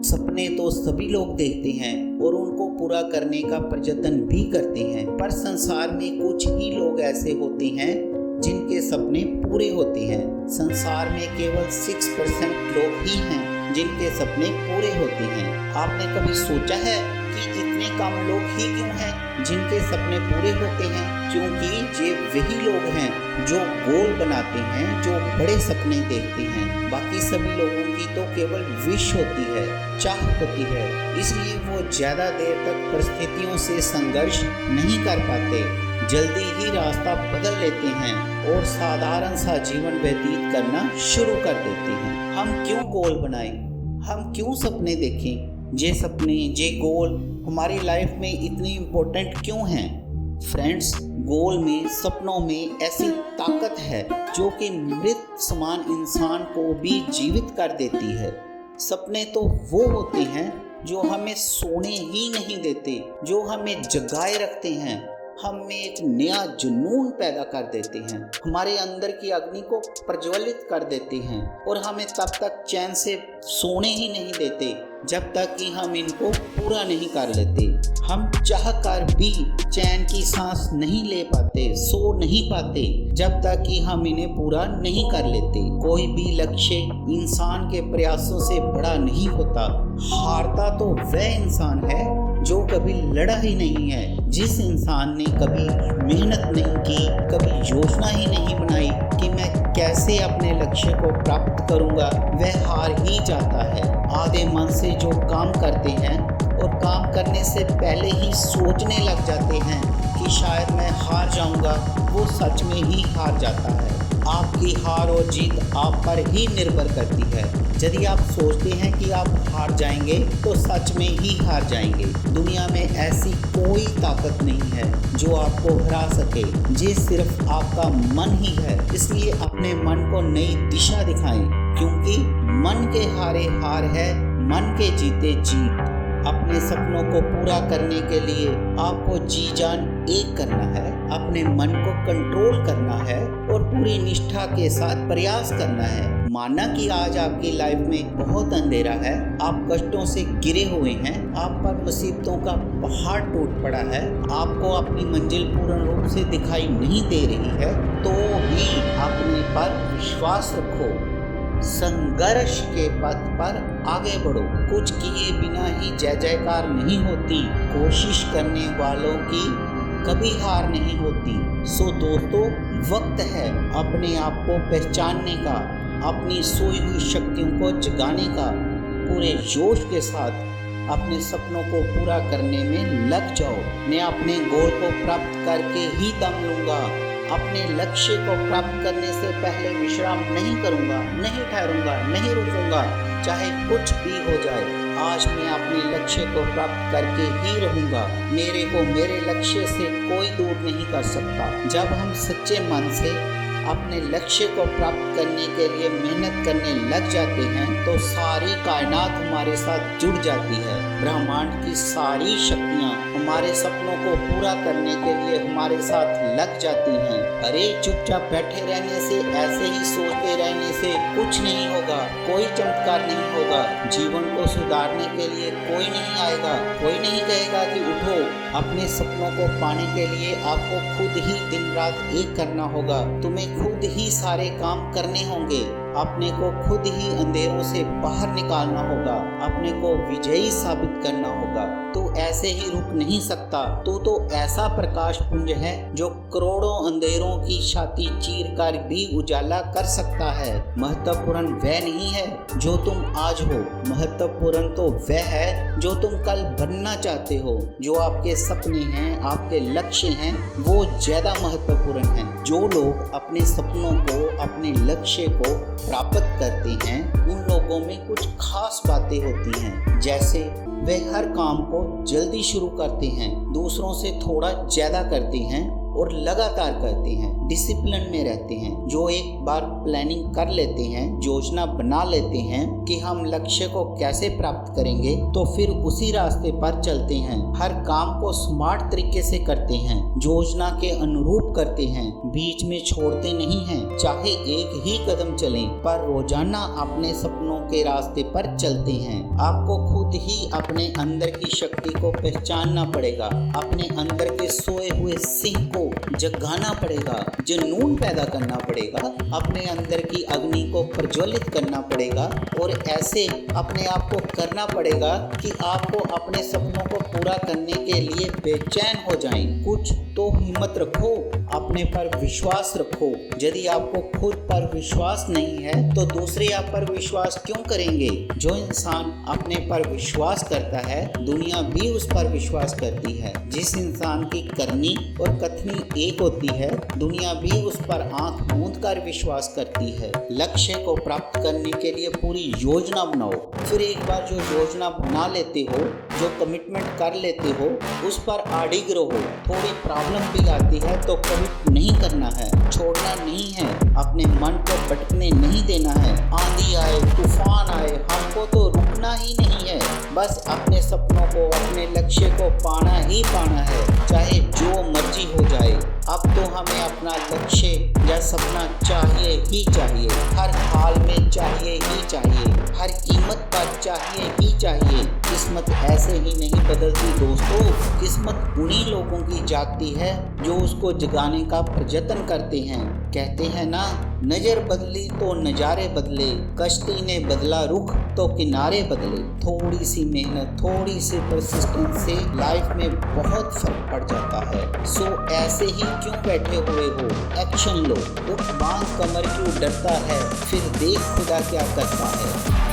सपने तो सभी लोग देखते हैं और उनको पूरा करने का प्रयत्न भी करते हैं, पर संसार में कुछ ही लोग ऐसे होते हैं जिनके सपने पूरे होते हैं। संसार में केवल 6% लोग ही हैं जिनके सपने पूरे होते हैं। आपने कभी सोचा है कि इतने कम लोग ही क्यों हैं जिनके सपने पूरे होते हैं? क्योंकि ये वही लोग हैं जो गोल बनाते हैं, जो बड़े सपने देखते हैं। बाकी सभी लोगों की तो केवल विश होती है, चाह होती है, इसलिए वो ज़्यादा देर तक परिस्थितियों से संघर्ष नहीं कर पाते, जल्दी ही रास्ता बदल लेते हैं और साधारण सा जीवन व्यतीत करना शुरू कर देते हैं। हम क्यों गोल बनाएं? हम क्यों सपने देखें? ये सपने, ये गोल हमारी लाइफ में इतने इम्पोर्टेंट क्यों हैं? फ्रेंड्स, गोल में, सपनों में ऐसी ताकत है जो कि मृत समान इंसान को भी जीवित कर देती है। सपने तो वो होते हैं जो हमें सोने ही नहीं देते, जो हमें जगाए रखते हैं, हमें एक नया जुनून पैदा कर देते हैं, हमारे अंदर की अग्नि को प्रज्वलित कर देते हैं और हमें तब तक चैन से सोने ही नहीं देते जब तक कि हम इनको पूरा नहीं कर लेते। हम चाह कर भी चैन की सांस नहीं ले पाते, सो नहीं पाते जब तक कि हम इन्हें पूरा नहीं कर लेते। कोई भी लक्ष्य इंसान के प्रयासों से बड़ा नहीं होता। हारता तो वह इंसान है जो कभी लड़ा ही नहीं है। जिस इंसान ने कभी मेहनत नहीं की, कभी योजना ही नहीं बनाई कि मैं कैसे अपने लक्ष्य को प्राप्त करूंगा, वह हार ही जाता है। आधे मन से जो काम करते हैं और काम करने से पहले ही सोचने लग जाते हैं कि शायद मैं हार जाऊंगा, वो सच में ही हार जाता है। आपकी हार और जीत आप पर ही निर्भर करती है। यदि आप सोचते हैं कि आप हार जाएंगे तो सच में ही हार जाएंगे। दुनिया में ऐसी कोई ताकत नहीं है जो आपको हरा सके, ये सिर्फ आपका मन ही है। इसलिए अपने मन को नई दिशा दिखाएं, क्योंकि मन के हारे हार है, मन के जीते जीत। अपने सपनों को पूरा करने के लिए आपको जी जान एक करना है, अपने मन को कंट्रोल करना है और पूरी निष्ठा के साथ प्रयास करना है। माना कि आज आपकी लाइफ में बहुत अंधेरा है, आप कष्टों से घिरे हुए हैं, आप पर मुसीबतों का पहाड़ टूट पड़ा है, आपको अपनी मंजिल पूर्ण रूप से दिखाई नहीं दे रही है, तो भी अपने पर विश्वास रखो। संघर्ष के पथ पर आगे बढ़ो। कुछ किए बिना ही जय जयकार नहीं होती, कोशिश करने वालों की कभी हार नहीं होती। सो दोस्तों, वक्त है अपने आप को पहचानने का, अपनी सोई हुई शक्तियों को जगाने का। पूरे जोश के साथ अपने सपनों को पूरा करने में लग जाओ। मैं अपने गोल को प्राप्त करके ही दम लूँगा। अपने लक्ष्य को प्राप्त करने से पहले विश्राम नहीं करूँगा, नहीं ठहरूंगा, नहीं रुकूंगा, चाहे कुछ भी हो जाए। आज मैं अपने लक्ष्य को प्राप्त करके ही रहूँगा। मेरे को मेरे लक्ष्य से कोई दूर नहीं कर सकता। जब हम सच्चे मन से अपने लक्ष्य को प्राप्त करने के लिए मेहनत करने लग जाते हैं तो सारी कायनात हमारे साथ जुड़ जाती है। ब्रह्मांड की सारी शक्तियाँ हमारे सपनों को पूरा करने के लिए हमारे साथ लग जाती हैं। अरे चुपचाप बैठे रहने से, ऐसे ही सोचते रहने से कुछ नहीं होगा, कोई चमत्कार नहीं होगा। जीवन को सुधारने के लिए कोई नहीं आएगा, कोई नहीं कहेगा कि उठो। अपने सपनों को पाने के लिए आपको खुद ही दिन रात एक करना होगा। तुम्हें खुद ही सारे काम करने होंगे, अपने को खुद ही अंधेरों से बाहर निकालना होगा, अपने को विजयी साबित करना होगा। तो ऐसे ही रुक नहीं सकता। तो ऐसा प्रकाश पुंज है जो करोड़ों अंधेरों की छाती चीर कर भी उजाला कर सकता है। महत्वपूर्ण वह नहीं है जो तुम आज हो, महत्वपूर्ण तो वह है जो तुम कल बनना चाहते हो। जो आपके सपने हैं, आपके लक्ष्य हैं, वो ज्यादा महत्वपूर्ण हैं। जो लोग अपने सपनों को, अपने लक्ष्य को प्राप्त करते हैं, उन लोगों में कुछ खास बातें होती हैं। जैसे वे हर काम को जल्दी शुरू करते हैं, दूसरों से थोड़ा ज़्यादा करते हैं और लगातार करते हैं, डिसिप्लिन में रहते हैं। जो एक बार प्लानिंग कर लेते हैं, योजना बना लेते हैं कि हम लक्ष्य को कैसे प्राप्त करेंगे, तो फिर उसी रास्ते पर चलते हैं। हर काम को स्मार्ट तरीके से करते हैं, योजना के अनुरूप करते हैं, बीच में छोड़ते नहीं हैं। चाहे एक ही कदम चलें, पर रोजाना अपने सपनों के रास्ते पर चलते हैं। आपको खुद ही अपने अंदर की शक्ति को पहचानना पड़ेगा, अपने अंदर के सोए हुए सिंह को जगाना पड़ेगा, जुनून पैदा करना पड़ेगा, अपने अंदर की अग्नि को प्रज्वलित करना पड़ेगा और ऐसे अपने आप को करना पड़ेगा कि आपको अपने सपनों को पूरा करने के लिए बेचैन हो जाएं। कुछ तो हिम्मत रखो, अपने पर विश्वास रखो। यदि आपको खुद पर विश्वास नहीं है तो दूसरे आप पर विश्वास क्यों करेंगे? जो इंसान अपने पर विश्वास करता है दुनिया भी उस पर विश्वास करती है। जिस इंसान की करनी और कथनी एक होती है दुनिया भी उस पर आंख मूंद कर विश्वास करती है। लक्ष्य को प्राप्त करने के लिए पूरी योजना बनाओ, फिर एक बार जो योजना बना लेते हो, जो कमिटमेंट कर लेते हो, उस पर अडिग रहो। थोड़ी प्रॉब्लम भी आती है तो कमिट नहीं करना है, छोड़ना नहीं है, अपने मन को भटकने नहीं देना है। आंधी आए तूफान आए हमको तो रुकना ही नहीं है, बस अपने सपनों को, अपने लक्ष्य को पाना ही पाना है, चाहे जो मर्जी हो जाए। अब तो हमें अपना लक्ष्य या सपना चाहिए ही चाहिए, हर हाल में चाहिए ही चाहिए, हर कीमत पर चाहिए ही चाहिए। किस्मत ऐसे ही नहीं बदलती दोस्तों, किस्मत उन्हीं लोगों की जागती है जो उसको जगाने का प्रयत्न करते हैं। कहते हैं ना, नजर बदली तो नज़ारे बदले, कश्ती ने बदला रुख तो किनारे बदले। थोड़ी सी मेहनत, थोड़ी सी परसिस्टेंस से लाइफ में बहुत फर्क पड़ जाता है। सो ऐसे ही क्यों बैठे हुए हो, एक्शन लो, उठ बांध कमर क्यों डरता है, फिर देख खुदा क्या करता है।